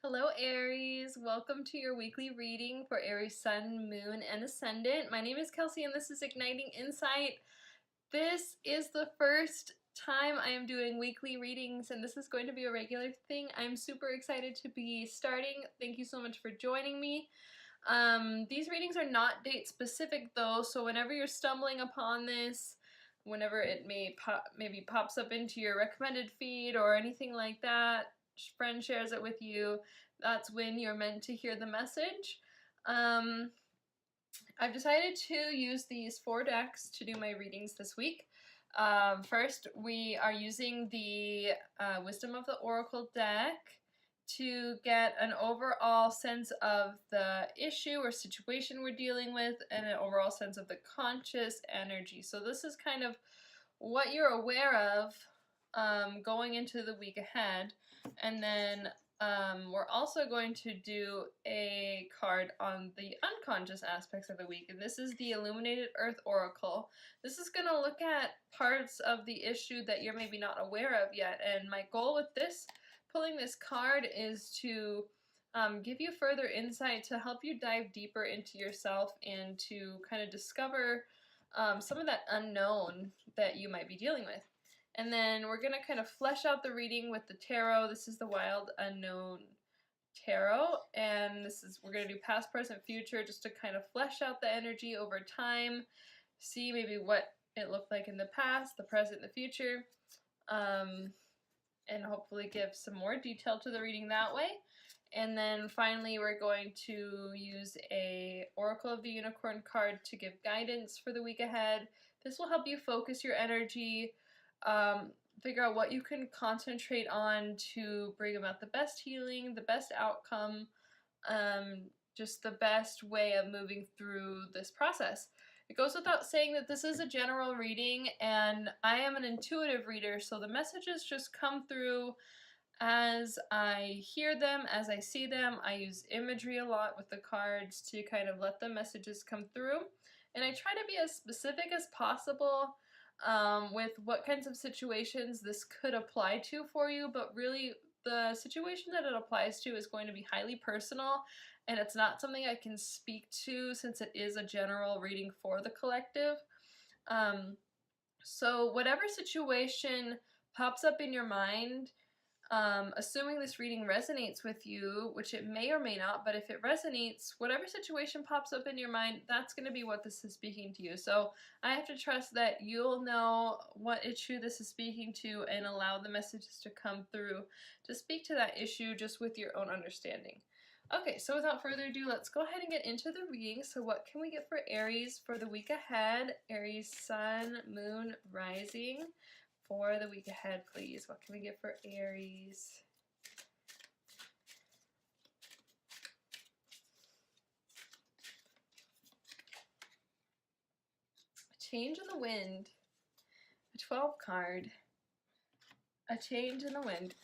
Hello Aries, welcome to your weekly reading for Aries Sun, Moon, and Ascendant. My name is Kelsey and this is Igniting Insight. This is the first time I am doing weekly readings and this is going to be a regular thing. I'm super excited to be starting. Thank you so much for joining me. These readings are not date specific though, so whenever you're stumbling upon this, whenever it maybe pops up into your recommended feed or anything like that, friend shares it with you, that's when you're meant to hear the message. I've decided to use these 4 decks to do my readings this week. First, we are using the Wisdom of the Oracle deck to get an overall sense of the issue or situation we're dealing with and an overall sense of the conscious energy. So this is kind of what you're aware of going into the week ahead, and then we're also going to do a card on the unconscious aspects of the week, and this is the Illuminated Earth Oracle. This is going to look at parts of the issue that you're maybe not aware of yet, and my goal with pulling this card is to give you further insight to help you dive deeper into yourself and to kind of discover some of that unknown that you might be dealing with. And then we're going to kind of flesh out the reading with the tarot. This is the Wild Unknown Tarot, and we're going to do past, present, future, just to kind of flesh out the energy over time, see maybe what it looked like in the past, the present, the future, and hopefully give some more detail to the reading that way. And then finally we're going to use a Oracle of the Unicorn card to give guidance for the week ahead. This will help you focus your energy, figure out what you can concentrate on to bring about the best healing, the best outcome, just the best way of moving through this process. It goes without saying that this is a general reading and I am an intuitive reader, so the messages just come through as I hear them, as I see them. I use imagery a lot with the cards to kind of let the messages come through, and I try to be as specific as possible with what kinds of situations this could apply to for you, but really the situation that it applies to is going to be highly personal, and it's not something I can speak to since it is a general reading for the collective. So whatever situation pops up in your mind, assuming this reading resonates with you, which it may or may not, but if it resonates, whatever situation pops up in your mind, that's going to be what this is speaking to you. So I have to trust that you'll know what issue this is speaking to and allow the messages to come through to speak to that issue just with your own understanding. Okay, so without further ado, let's go ahead and get into the reading. So what can we get for Aries for the week ahead? Aries Sun, Moon, Rising. For the week ahead, please. What can we get for Aries? A change in the wind. A 12 card. A change in the wind.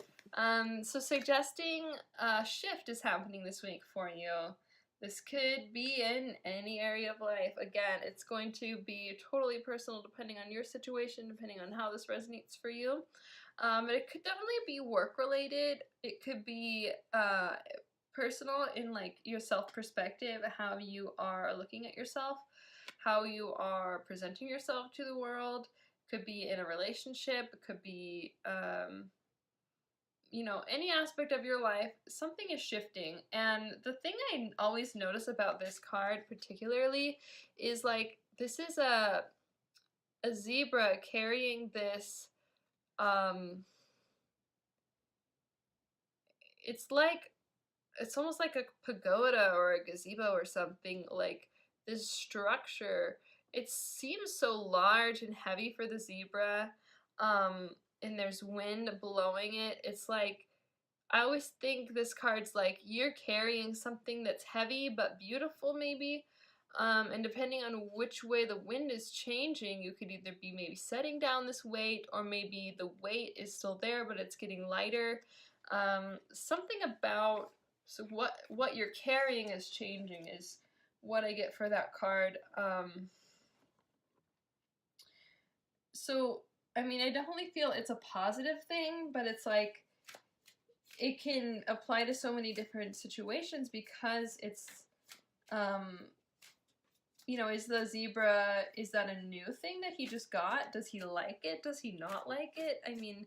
So suggesting a shift is happening this week for you. This could be in any area of life. Again, it's going to be totally personal depending on your situation, depending on how this resonates for you. But it could definitely be work related. It could be personal in like your self perspective, how you are looking at yourself, how you are presenting yourself to the world. It could be in a relationship. It could be you know, any aspect of your life, something is shifting. And the thing I always notice about this card particularly is like this is a zebra carrying this it's almost like a pagoda or a gazebo or something, like this structure. It seems so large and heavy for the zebra. And there's wind blowing it. It's like, I always think this card's like you're carrying something that's heavy but beautiful maybe, and depending on which way the wind is changing, you could either be maybe setting down this weight, or maybe the weight is still there but it's getting lighter. Something about what you're carrying is changing is what I get for that card. So I mean, I definitely feel it's a positive thing, but it's like it can apply to so many different situations because it's, you know, is the zebra, is that a new thing that he just got? Does he like it? Does he not like it? I mean,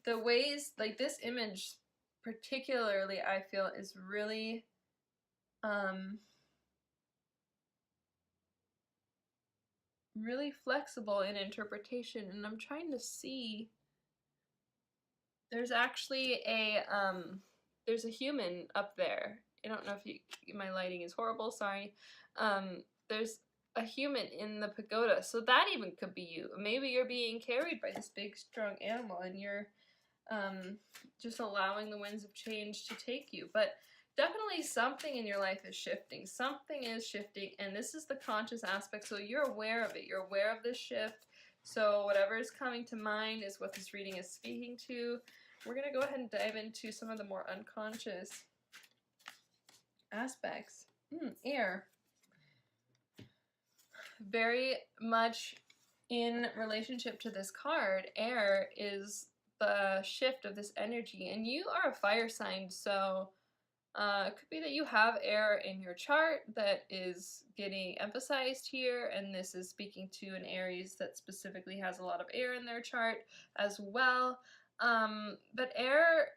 the ways, like this image particularly, I feel is really, really flexible in interpretation, and I'm trying to see. There's actually there's a human up there. I don't know if you, my lighting is horrible, sorry. There's a human in the pagoda, so that even could be you. Maybe you're being carried by this big, strong animal, and you're just allowing the winds of change to take you. But definitely something in your life is shifting. Something is shifting, and this is the conscious aspect, so you're aware of it. You're aware of this shift. So whatever is coming to mind is what this reading is speaking to. We're going to go ahead and dive into some of the more unconscious aspects. Air. Very much in relationship to this card, air is the shift of this energy. And you are a fire sign, so it could be that you have air in your chart that is getting emphasized here, and this is speaking to an Aries that specifically has a lot of air in their chart as well. But air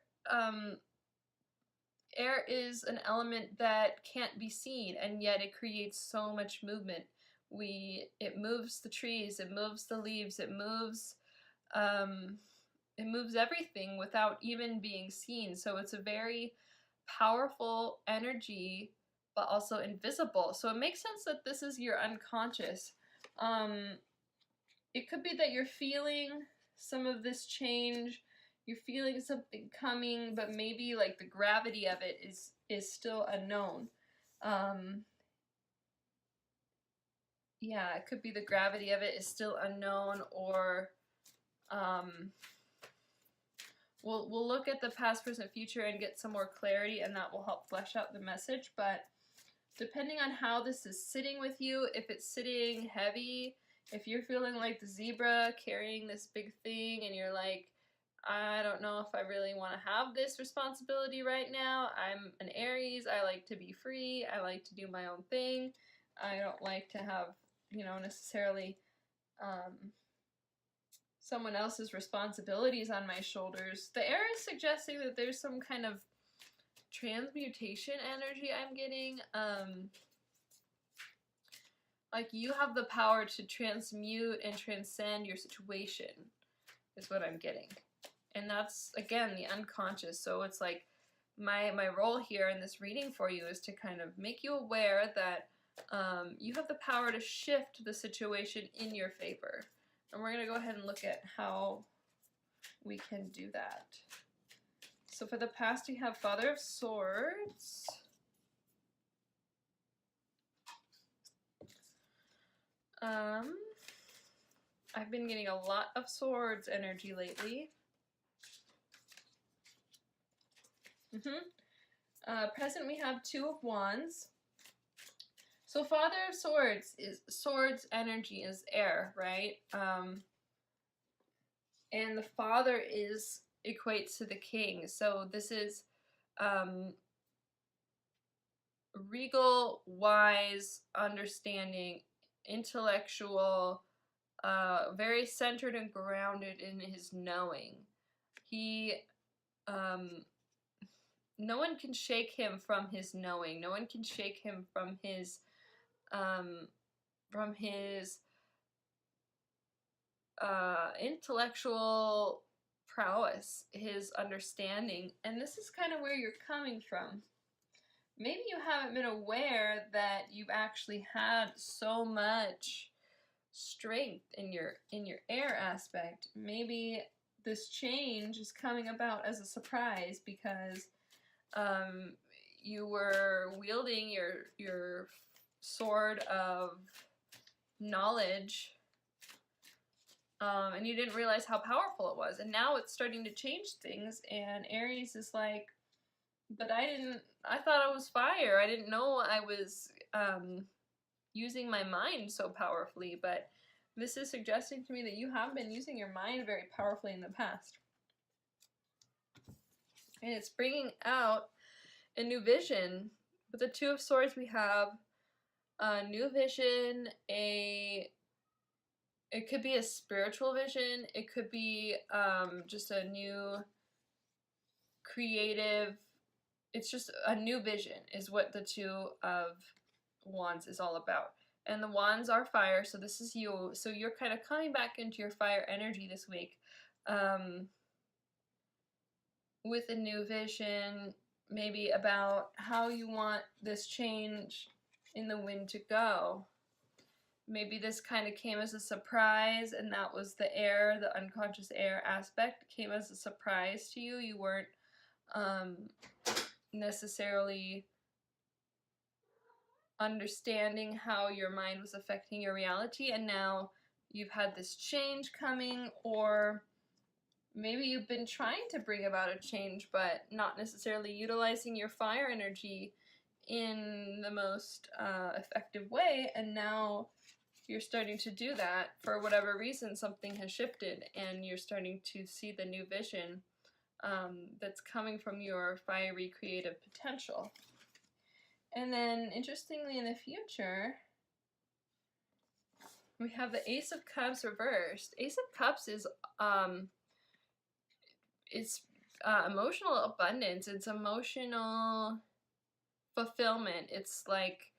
is an element that can't be seen, and yet it creates so much movement. It moves the trees, it moves the leaves, it moves everything without even being seen. So it's a very powerful energy, but also invisible. So it makes sense that this is your unconscious. It could be that you're feeling some of this change, you're feeling something coming, but maybe like the gravity of it is still unknown. Yeah, it could be the gravity of it is still unknown, or we'll look at the past, present, future and get some more clarity, and that will help flesh out the message. But depending on how this is sitting with you, if it's sitting heavy, if you're feeling like the zebra carrying this big thing and you're like, I don't know if I really want to have this responsibility right now. I'm an Aries, I like to be free, I like to do my own thing. I don't like to have, you know, necessarily someone else's responsibilities on my shoulders. The air is suggesting that there's some kind of transmutation energy I'm getting. Like you have the power to transmute and transcend your situation, is what I'm getting. And that's, again, the unconscious. So it's like my role here in this reading for you is to kind of make you aware that you have the power to shift the situation in your favor. And we're going to go ahead and look at how we can do that. So for the past, we have Father of Swords. I've been getting a lot of Swords energy lately. Present, we have Two of Wands. So Father of Swords is swords energy, is air, right? And the father equates to the king. So this is regal, wise, understanding, intellectual, very centered and grounded in his knowing. He no one can shake him from his knowing. No one can shake him from his intellectual prowess, his understanding. And this is kind of where you're coming from. Maybe you haven't been aware that you've actually had so much strength in your air aspect. Maybe this change is coming about as a surprise because you were wielding your sword of knowledge, and you didn't realize how powerful it was, and now it's starting to change things. And Aries is like, but I thought I was fire. I didn't know I was using my mind so powerfully. But this is suggesting to me that you have been using your mind very powerfully in the past. and it's bringing out a new vision. With the Two of Swords, we have a new vision, it could be a spiritual vision, it could be just a new creative, it's just a new vision is what the Two of Wands is all about. And the Wands are fire, so this is you. So you're kind of coming back into your fire energy this week with a new vision, maybe about how you want this change in the wind to go. Maybe this kind of came as a surprise, and that was the air, the unconscious air aspect came as a surprise to you. You weren't necessarily understanding how your mind was affecting your reality, and now you've had this change coming, or maybe you've been trying to bring about a change but not necessarily utilizing your fire energy in the most effective way, and now you're starting to do that. For whatever reason, something has shifted and you're starting to see the new vision that's coming from your fiery creative potential. And then, interestingly, in the future, we have the Ace of Cups reversed. Ace of Cups is emotional abundance. It's emotional fulfillment. It's like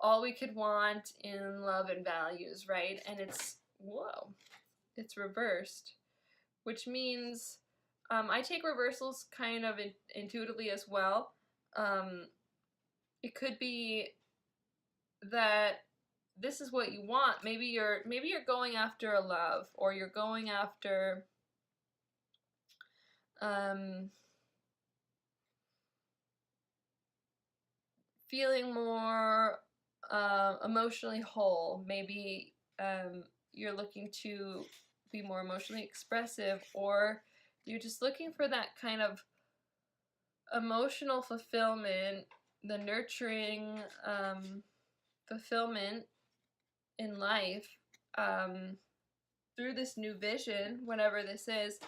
all we could want in love and values, right? And it's, whoa, it's reversed, which means I take reversals kind of intuitively as well. It could be that this is what you want. Maybe you're going after a love, or you're going after feeling more emotionally whole. Maybe you're looking to be more emotionally expressive, or you're just looking for that kind of emotional fulfillment, the nurturing fulfillment in life through this new vision, whatever this is.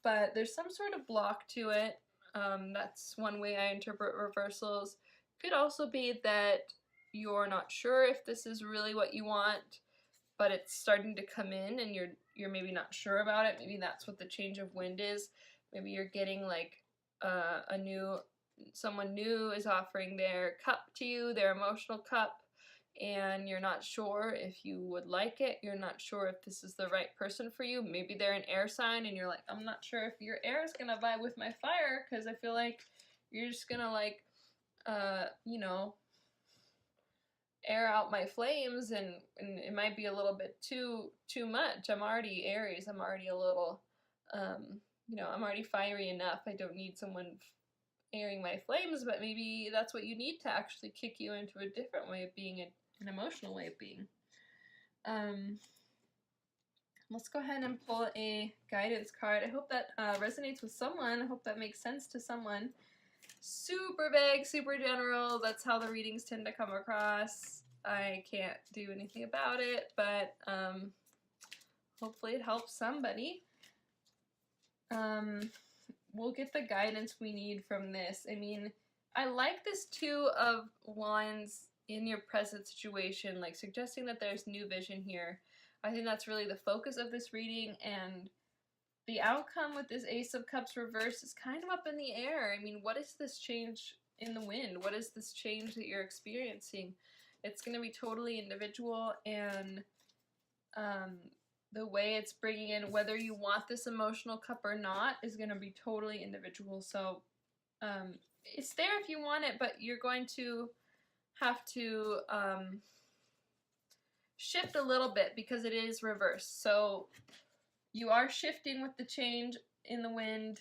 But there's some sort of block to it. That's one way I interpret reversals. Could also be that you're not sure if this is really what you want, but it's starting to come in and you're maybe not sure about it. Maybe that's what the change of wind is. Maybe you're getting like someone new is offering their cup to you, their emotional cup, and you're not sure if you would like it. You're not sure if this is the right person for you. Maybe they're an air sign and you're like, I'm not sure if your air is gonna vibe with my fire, because I feel like you're just gonna like you know, air out my flames, and it might be a little bit too much. I'm already Aries. I'm already a little you know, I'm already fiery enough. I don't need someone airing my flames, but maybe that's what you need to actually kick you into a different way of being, an emotional way of being. Let's go ahead and pull a guidance card. I hope that resonates with someone. I hope that makes sense to someone. Super vague, super general. That's how the readings tend to come across. I can't do anything about it, but hopefully it helps somebody. We'll get the guidance we need from this. I mean, I like this Two of Wands in your present situation, like suggesting that there's new vision here. I think that's really the focus of this reading, and the outcome with this Ace of Cups reverse is kind of up in the air. I mean, what is this change in the wind? What is this change that you're experiencing? It's going to be totally individual, and the way it's bringing in, whether you want this emotional cup or not, is going to be totally individual. So it's there if you want it, but you're going to have to shift a little bit because it is reversed. So you are shifting with the change in the wind.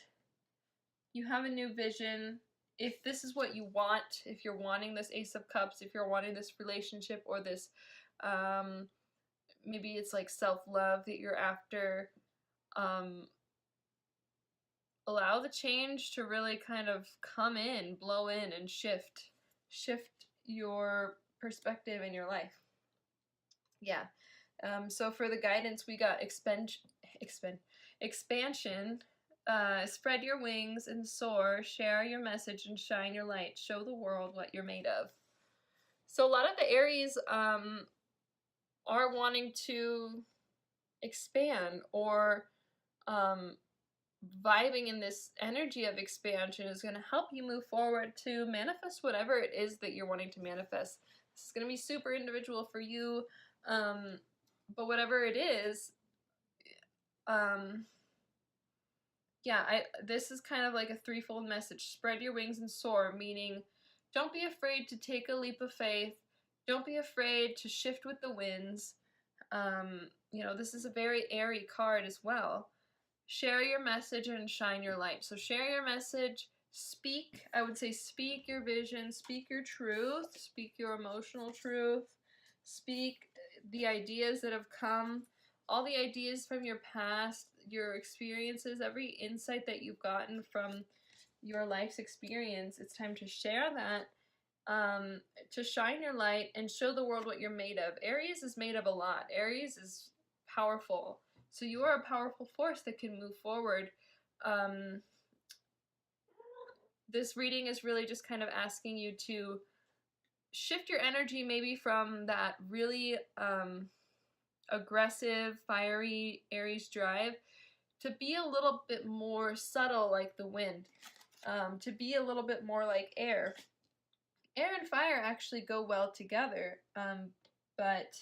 You have a new vision. If this is what you want, if you're wanting this Ace of Cups, if you're wanting this relationship, or this maybe it's like self-love that you're after, allow the change to really kind of come in, blow in, and shift your perspective in your life. Yeah. So for the guidance, we got expansion, Spread your wings and soar, share your message and shine your light, show the world what you're made of. So a lot of the Aries are wanting to expand, or vibing in this energy of expansion is going to help you move forward to manifest whatever it is that you're wanting to manifest. This is going to be super individual for you, but whatever it is, this is kind of like a threefold message. Spread your wings and soar, meaning don't be afraid to take a leap of faith. Don't be afraid to shift with the winds. This is a very airy card as well. Share your message and shine your light. So share your message, speak, I would say speak your vision, speak your truth, speak your emotional truth, speak the ideas that have come, all the ideas from your past, your experiences, every insight that you've gotten from your life's experience. It's time to share that, to shine your light and show the world what you're made of. Aries is made of a lot. Aries is powerful. So you are a powerful force that can move forward. This reading is really just kind of asking you to shift your energy maybe from that really aggressive, fiery Aries drive to be a little bit more subtle like the wind, to be a little bit more like air. Air and fire actually go well together, but,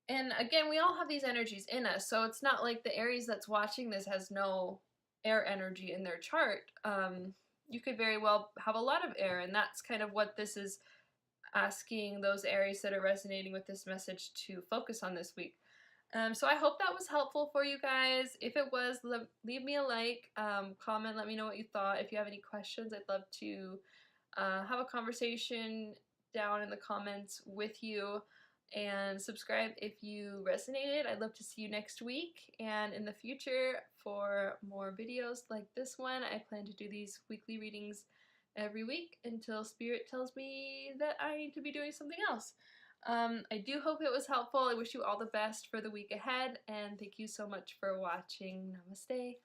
and again, we all have these energies in us, so it's not like the Aries that's watching this has no air energy in their chart. You could very well have a lot of air, and that's kind of what this is asking those Aries that are resonating with this message to focus on this week. So I hope that was helpful for you guys. If it was, leave me a like, comment, let me know what you thought. If you have any questions, I'd love to have a conversation down in the comments with you. And subscribe if you resonated. I'd love to see you next week and in the future for more videos like this one. I plan to do these weekly readings every week until Spirit tells me that I need to be doing something else. I do hope it was helpful. I wish you all the best for the week ahead, and thank you so much for watching. Namaste.